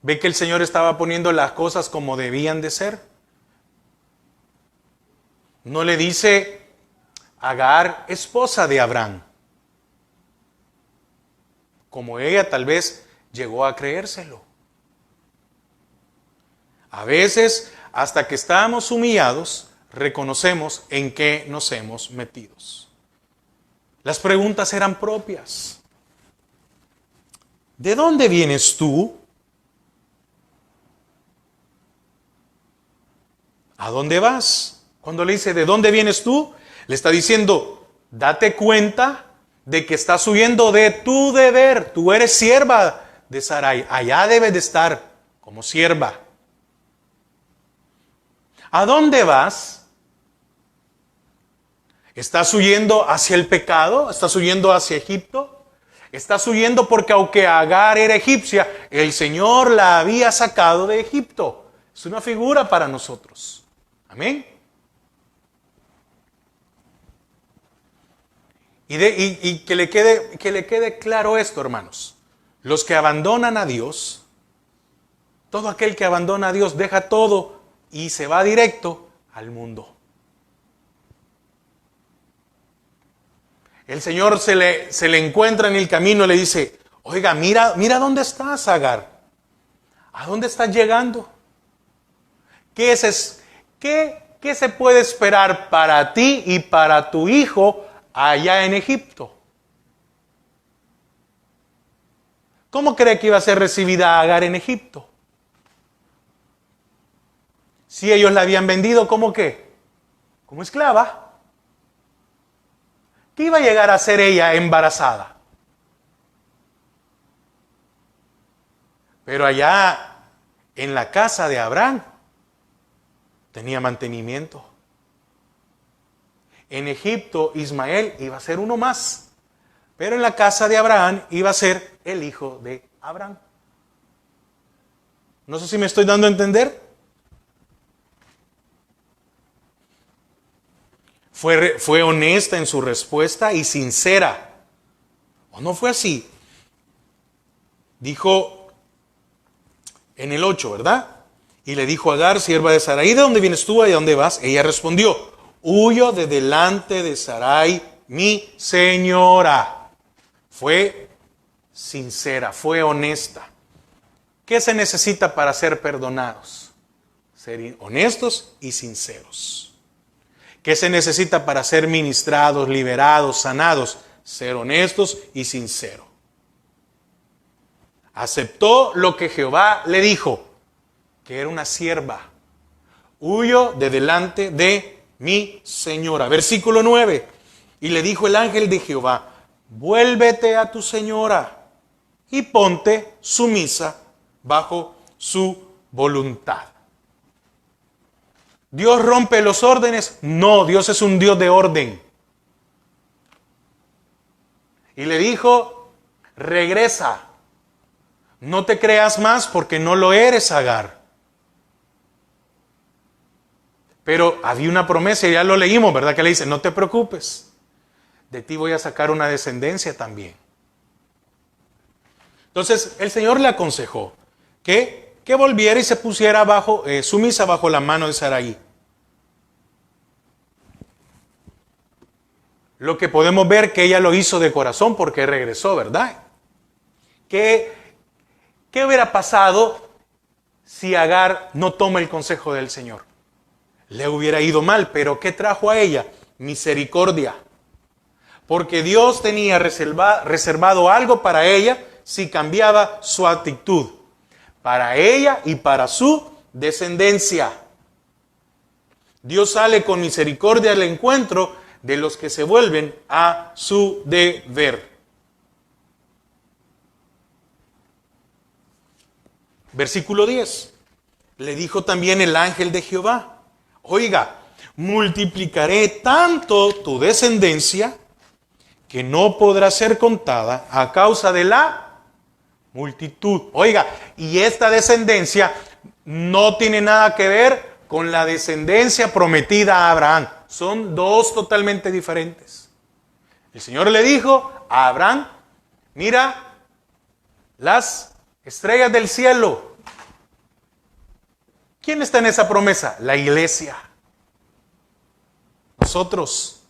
¿Ve que el Señor estaba poniendo las cosas como debían de ser? No le dice Agar, esposa de Abraham, como ella tal vez llegó a creérselo. A veces hasta que estamos humillados, reconocemos en qué nos hemos metido. Las preguntas eran propias. ¿De dónde vienes tú? ¿A dónde vas? Cuando le dice, ¿de dónde vienes tú? Le está diciendo, date cuenta de que estás huyendo de tu deber. Tú eres sierva de Sarai. Allá debes de estar como sierva. ¿A dónde vas? ¿Estás huyendo hacia el pecado? ¿Estás huyendo hacia Egipto? ¿Estás huyendo porque aunque Agar era egipcia, el Señor la había sacado de Egipto? Es una figura para nosotros. Amén. Y que le quede claro esto, hermanos. Los que abandonan a Dios, todo aquel que abandona a Dios deja todo y se va directo al mundo. El Señor se le encuentra en el camino y le dice, oiga, mira dónde estás, Agar. ¿A dónde estás llegando? ¿Qué se puede esperar para ti y para tu hijo allá en Egipto? ¿Cómo cree que iba a ser recibida Agar en Egipto? Si ellos la habían vendido, ¿cómo qué? Como esclava. ¿Qué iba a llegar a ser ella embarazada? Pero allá en la casa de Abraham tenía mantenimiento. En Egipto Ismael iba a ser uno más, pero en la casa de Abraham iba a ser el hijo de Abraham. No sé si me estoy dando a entender. Fue honesta en su respuesta y sincera. ¿O no fue así? Dijo en el 8, ¿verdad? Y le dijo a Agar, sierva de Sarai, ¿de dónde vienes tú y a dónde vas? Ella respondió, huyo de delante de Sarai, mi señora. Fue sincera, fue honesta. ¿Qué se necesita para ser perdonados? Ser honestos y sinceros. ¿Qué se necesita para ser ministrados, liberados, sanados? Ser honestos y sinceros. Aceptó lo que Jehová le dijo, que era una sierva. Huyo de delante de mi señora. Versículo 9. Y le dijo el ángel de Jehová, vuélvete a tu señora y ponte sumisa bajo su voluntad. ¿Dios rompe los órdenes? No, Dios es un Dios de orden. Y le dijo, regresa. No te creas más porque no lo eres, Agar. Pero había una promesa, y ya lo leímos, ¿verdad? Que le dice, no te preocupes. De ti voy a sacar una descendencia también. Entonces, el Señor le aconsejó que volviera y se pusiera sumisa bajo la mano de Sarai. Lo que podemos ver que ella lo hizo de corazón porque regresó, ¿verdad? ¿Qué hubiera pasado si Agar no toma el consejo del Señor? Le hubiera ido mal, pero ¿qué trajo a ella? Misericordia. Porque Dios tenía reservado algo para ella si cambiaba su actitud. Para ella y para su descendencia. Dios sale con misericordia al encuentro de los que se vuelven a su deber. Versículo 10. Le dijo también el ángel de Jehová, oiga, multiplicaré tanto tu descendencia que no podrá ser contada a causa de la multitud. Oiga, y esta descendencia no tiene nada que ver con la descendencia prometida a Abraham. Son dos totalmente diferentes. El Señor le dijo a Abraham, mira las estrellas del cielo. ¿Quién está en esa promesa? La iglesia. Nosotros.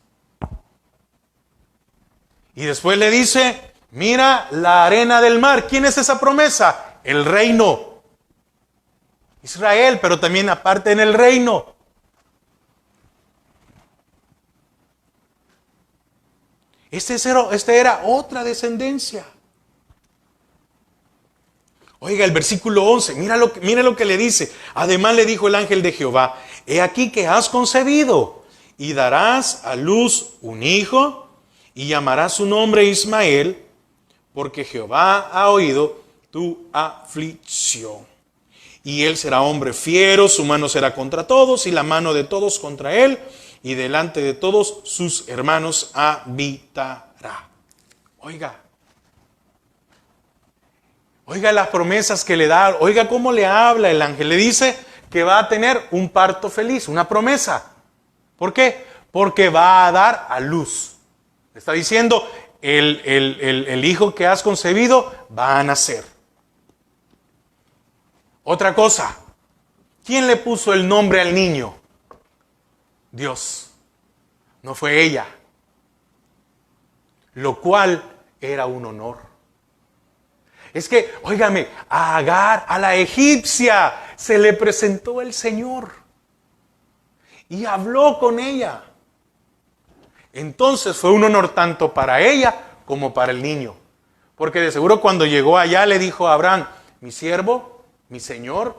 Y después le dice, mira la arena del mar. ¿Quién es esa promesa? El reino. Israel, pero también aparte en el reino. Este era otra descendencia. Oiga, el versículo 11, mira lo que le dice. Además le dijo el ángel de Jehová, he aquí que has concebido y darás a luz un hijo y llamarás su nombre Ismael, porque Jehová ha oído tu aflicción. Y él será hombre fiero, su mano será contra todos y la mano de todos contra él, y delante de todos sus hermanos habitará. Oiga las promesas que le da, oiga cómo le habla el ángel. Le dice que va a tener un parto feliz, una promesa. ¿Por qué? Porque va a dar a luz. Le está diciendo, el hijo que has concebido va a nacer. Otra cosa, ¿quién le puso el nombre al niño? Dios. No fue ella. Lo cual era un honor. Es que, óigame, a Agar, a la egipcia, se le presentó el Señor y habló con ella. Entonces fue un honor tanto para ella como para el niño. Porque de seguro cuando llegó allá le dijo a Abraham, mi siervo, mi señor,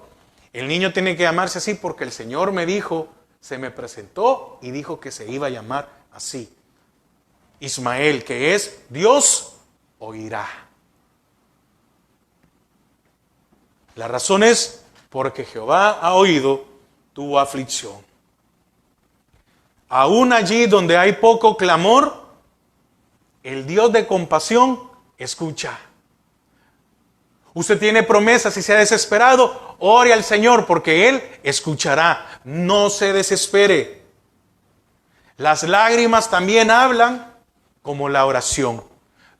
el niño tiene que llamarse así porque el Señor me dijo, se me presentó y dijo que se iba a llamar así. Ismael, que es Dios oirá. La razón es porque Jehová ha oído tu aflicción. Aún allí donde hay poco clamor, el Dios de compasión escucha. Usted tiene promesas y se ha desesperado, ore al Señor porque Él escuchará. No se desespere. Las lágrimas también hablan como la oración.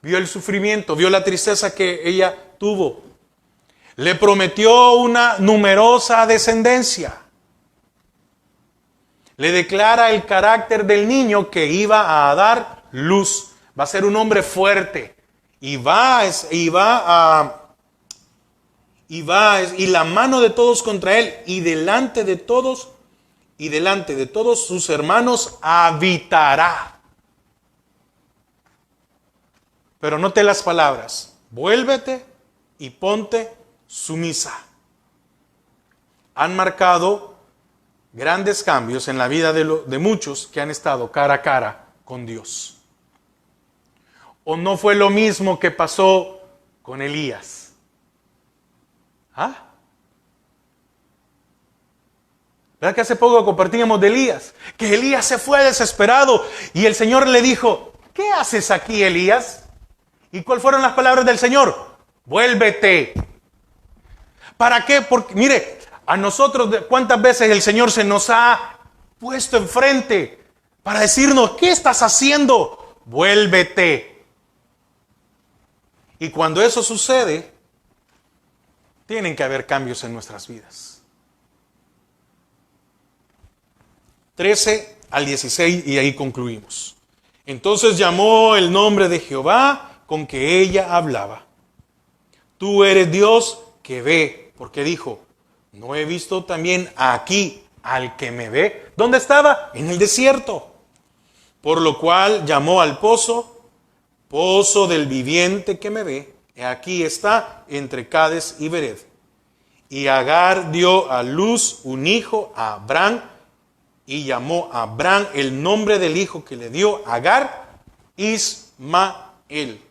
Vio el sufrimiento, vio la tristeza que ella tuvo. Le prometió una numerosa descendencia. Le declara el carácter del niño que iba a dar luz. Va a ser un hombre fuerte. Y la mano de todos contra él. Y delante de todos sus hermanos habitará. Pero note las palabras. Vuélvete y ponte sumisa. Han marcado grandes cambios en la vida de muchos que han estado cara a cara con Dios. ¿O no fue lo mismo que pasó con Elías? ¿Ah? ¿Verdad que hace poco compartíamos de Elías? Que Elías se fue desesperado y el Señor le dijo, ¿qué haces aquí, Elías? ¿Y cuáles fueron las palabras del Señor? Vuélvete. ¿Para qué? Porque, mire, a nosotros, ¿cuántas veces el Señor se nos ha puesto enfrente para decirnos, ¿qué estás haciendo? Vuélvete. Y cuando eso sucede, tienen que haber cambios en nuestras vidas. 13 al 16 y ahí concluimos. Entonces llamó el nombre de Jehová con que ella hablaba. Tú eres Dios que ve. Porque dijo, ¿no he visto también aquí al que me ve? ¿Dónde estaba? En el desierto. Por lo cual llamó al pozo, pozo del viviente que me ve. Y aquí está entre Cades y Bered. Y Agar dio a luz un hijo a Abraham y llamó a Abraham el nombre del hijo que le dio Agar, Ismael.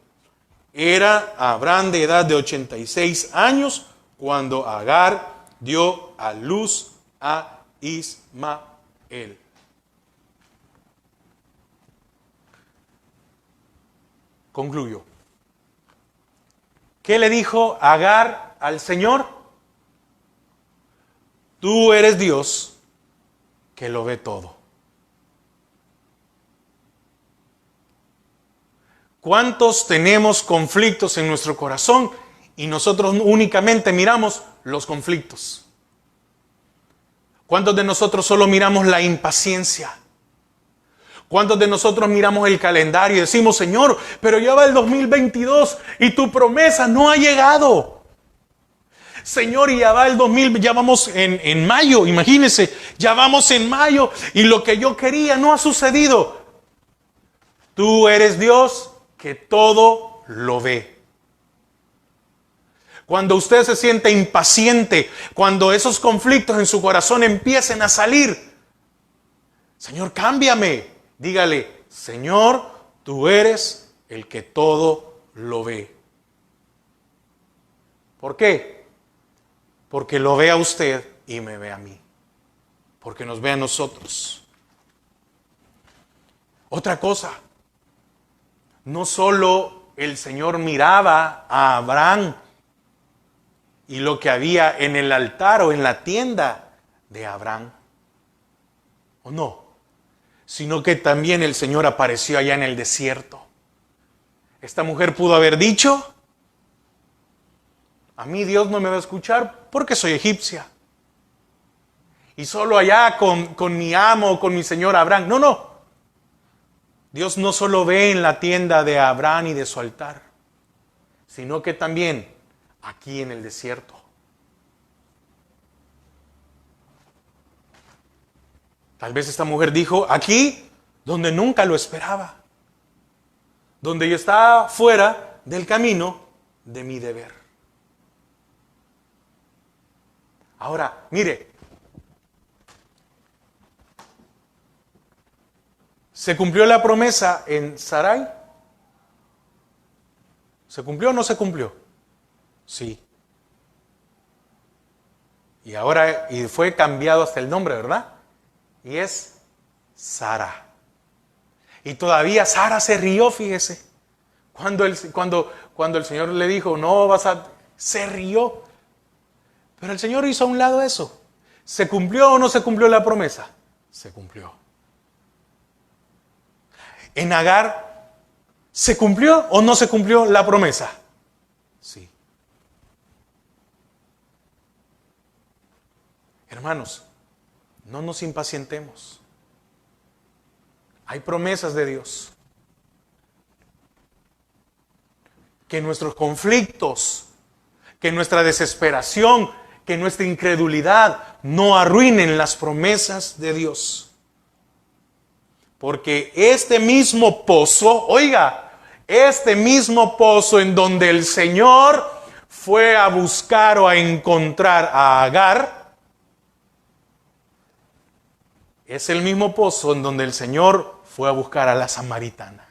Era Abraham de edad de 86 años cuando Agar dio a luz a Ismael. Concluyo. ¿Qué le dijo Agar al Señor? Tú eres Dios que lo ve todo. ¿Cuántos tenemos conflictos en nuestro corazón y nosotros únicamente miramos los conflictos? ¿Cuántos de nosotros solo miramos la impaciencia? ¿Cuántos de nosotros miramos el calendario y decimos, Señor, pero ya va el 2022 y tu promesa no ha llegado? Señor, y ya va el 2000, ya vamos en mayo, imagínense, ya vamos en mayo y lo que yo quería no ha sucedido. Tú eres Dios que todo lo ve. Cuando usted se siente impaciente, cuando esos conflictos en su corazón empiecen a salir, Señor, cámbiame. Dígale, Señor, tú eres el que todo lo ve. ¿Por qué? Porque lo ve a usted y me ve a mí. Porque nos ve a nosotros. Otra cosa, no solo el Señor miraba a Abraham y lo que había en el altar o en la tienda de Abraham, ¿o no? Sino que también el Señor apareció allá en el desierto. Esta mujer pudo haber dicho, a mí Dios no me va a escuchar porque soy egipcia. Y solo allá con mi amo, con mi señor Abraham. No, no. Dios no solo ve en la tienda de Abraham y de su altar, sino que también aquí en el desierto. Tal vez esta mujer dijo, aquí donde nunca lo esperaba, donde yo estaba fuera del camino de mi deber. Ahora, mire, ¿se cumplió la promesa en Sarai? ¿Se cumplió o no se cumplió? Sí. Y ahora, y fue cambiado hasta el nombre, ¿verdad? Y es Sara. Y todavía Sara se rió, fíjese. Cuando el Señor le dijo, no vas a... Se rió. Pero el Señor hizo a un lado eso. ¿Se cumplió o no se cumplió la promesa? Se cumplió. En Agar, ¿se cumplió o no se cumplió la promesa? Sí. Hermanos, no nos impacientemos. Hay promesas de Dios. Que nuestros conflictos, que nuestra desesperación, que nuestra incredulidad no arruinen las promesas de Dios. Porque este mismo pozo, oiga, este mismo pozo en donde el Señor fue a buscar o a encontrar a Agar, es el mismo pozo en donde el Señor fue a buscar a la samaritana.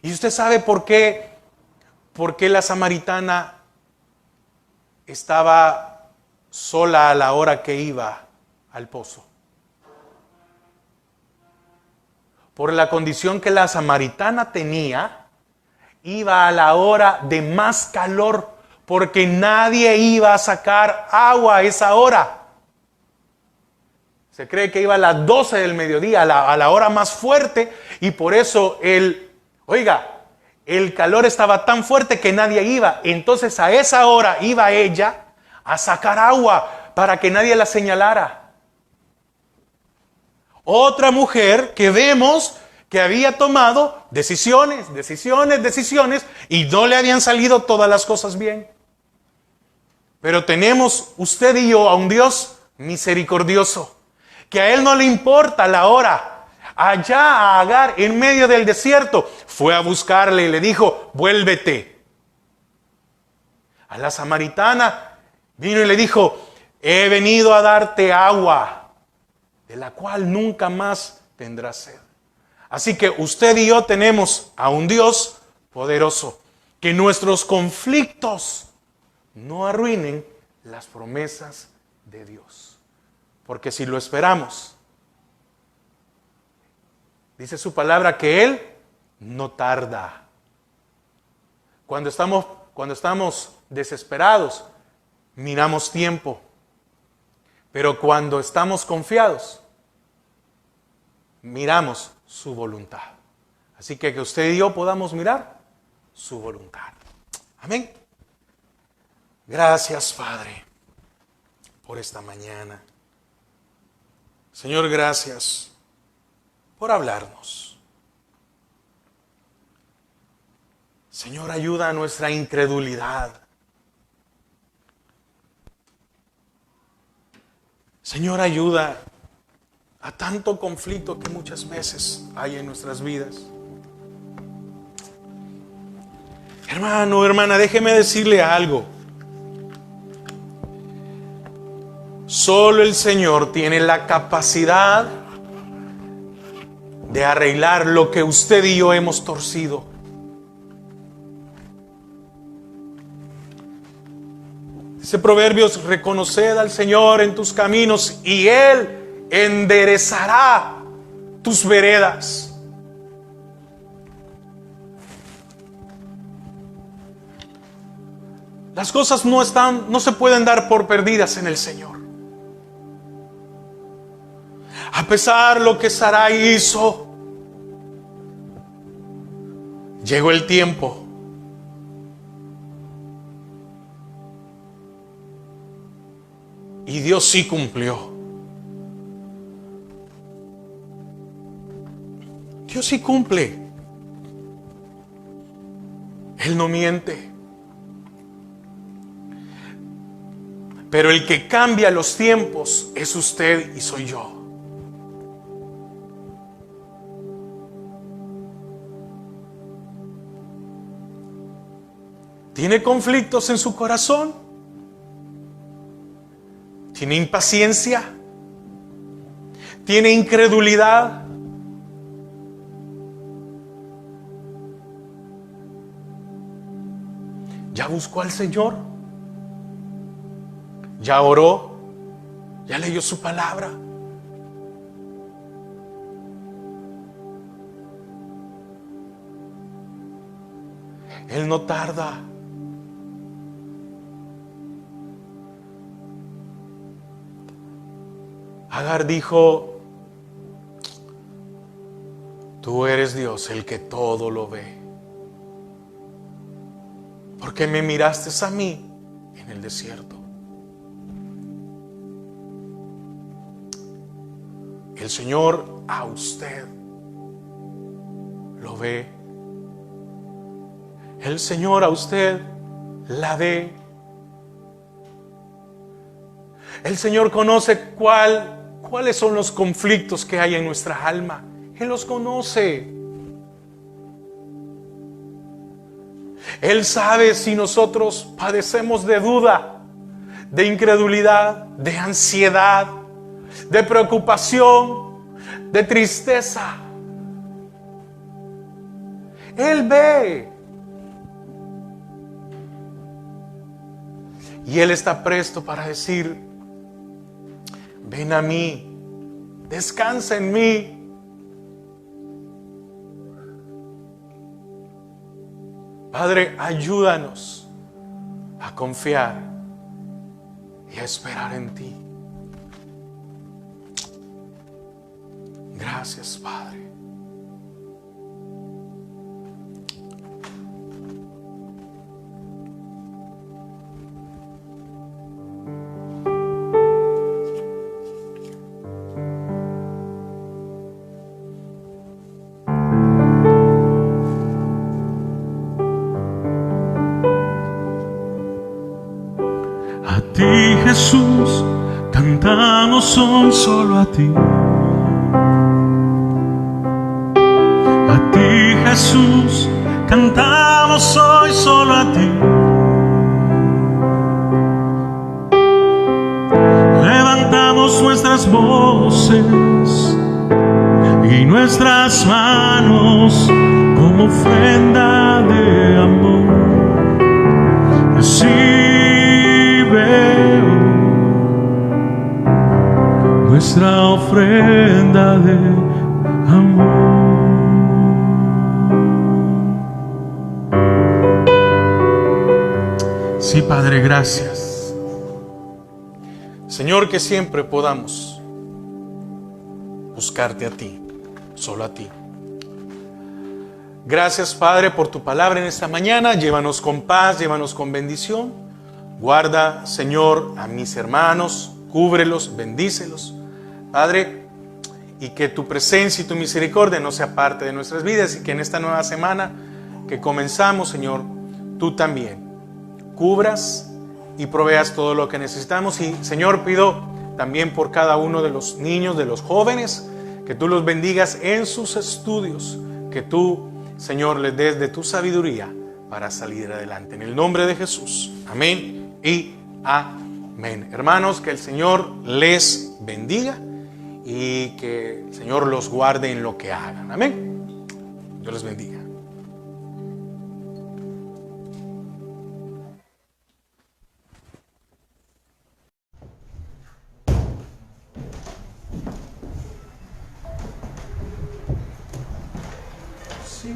¿Y usted sabe por qué la samaritana estaba sola a la hora que iba al pozo? Por la condición que la samaritana tenía, iba a la hora de más calor, porque nadie iba a sacar agua a esa hora. Se cree que iba a las 12 del mediodía, a la hora más fuerte, y por eso el calor estaba tan fuerte que nadie iba. Entonces a esa hora iba ella a sacar agua para que nadie la señalara. Otra mujer que vemos que había tomado decisiones, y no le habían salido todas las cosas bien. Pero tenemos usted y yo a un Dios misericordioso, que a Él no le importa la hora. Allá a Agar, en medio del desierto, fue a buscarle y le dijo, vuélvete. A la samaritana vino y le dijo, he venido a darte agua, de la cual nunca más tendrás sed. Así que usted y yo tenemos a un Dios poderoso, que nuestros conflictos no arruinen las promesas de Dios. Porque si lo esperamos, dice su palabra que Él no tarda. Cuando estamos desesperados, miramos tiempo. Pero cuando estamos confiados, miramos su voluntad. Así que usted y yo podamos mirar su voluntad. Amén. Gracias, Padre, por esta mañana. Señor, gracias por hablarnos. Señor, ayuda a nuestra incredulidad. Señor, ayuda a tanto conflicto que muchas veces hay en nuestras vidas. Hermano, hermana, déjeme decirle algo. Solo el Señor tiene la capacidad de arreglar lo que usted y yo hemos torcido. Dice Proverbios: reconoced al Señor en tus caminos y Él enderezará tus veredas. Las cosas no se pueden dar por perdidas en el Señor. A pesar de lo que Sarai hizo, llegó el tiempo. Y Dios sí cumplió. Dios sí cumple. Él no miente. Pero el que cambia los tiempos es usted y soy yo. ¿Tiene conflictos en su corazón? ¿Tiene impaciencia? ¿Tiene incredulidad? ¿Ya buscó al Señor? ¿Ya oró? ¿Ya leyó su palabra? Él no tarda. Agar dijo: tú eres Dios, el que todo lo ve. ¿Por qué me miraste a mí en el desierto? El Señor a usted lo ve. El Señor a usted la ve. El Señor conoce cuáles son los conflictos que hay en nuestra alma. Él los conoce. Él sabe si nosotros padecemos de duda, de incredulidad, de ansiedad, de preocupación, de tristeza. Él ve. Y Él está presto para decir: ven a mí, descansa en mí. Padre, ayúdanos a confiar y a esperar en ti. Gracias, Padre. A ti, Jesús, cantamos hoy solo a ti. A ti, Jesús, cantamos hoy solo a ti. Levantamos nuestras voces y nuestras manos como ofrenda de amor. Nuestra ofrenda de amor. Sí, Padre, gracias. Señor, que siempre podamos buscarte a ti, solo a ti. Gracias, Padre, por tu palabra en esta mañana. Llévanos con paz, llévanos con bendición. Guarda, Señor, a mis hermanos, cúbrelos, bendícelos, Padre, y que tu presencia y tu misericordia no sea parte de nuestras vidas, y que en esta nueva semana que comenzamos, Señor, tú también cubras y proveas todo lo que necesitamos. Y, Señor, pido también por cada uno de los niños, de los jóvenes, que tú los bendigas en sus estudios, que tú, Señor, les des de tu sabiduría para salir adelante. En el nombre de Jesús. Amén y amén. Hermanos, que el Señor les bendiga y que el Señor los guarde en lo que hagan. Amén. Dios les bendiga. Sí,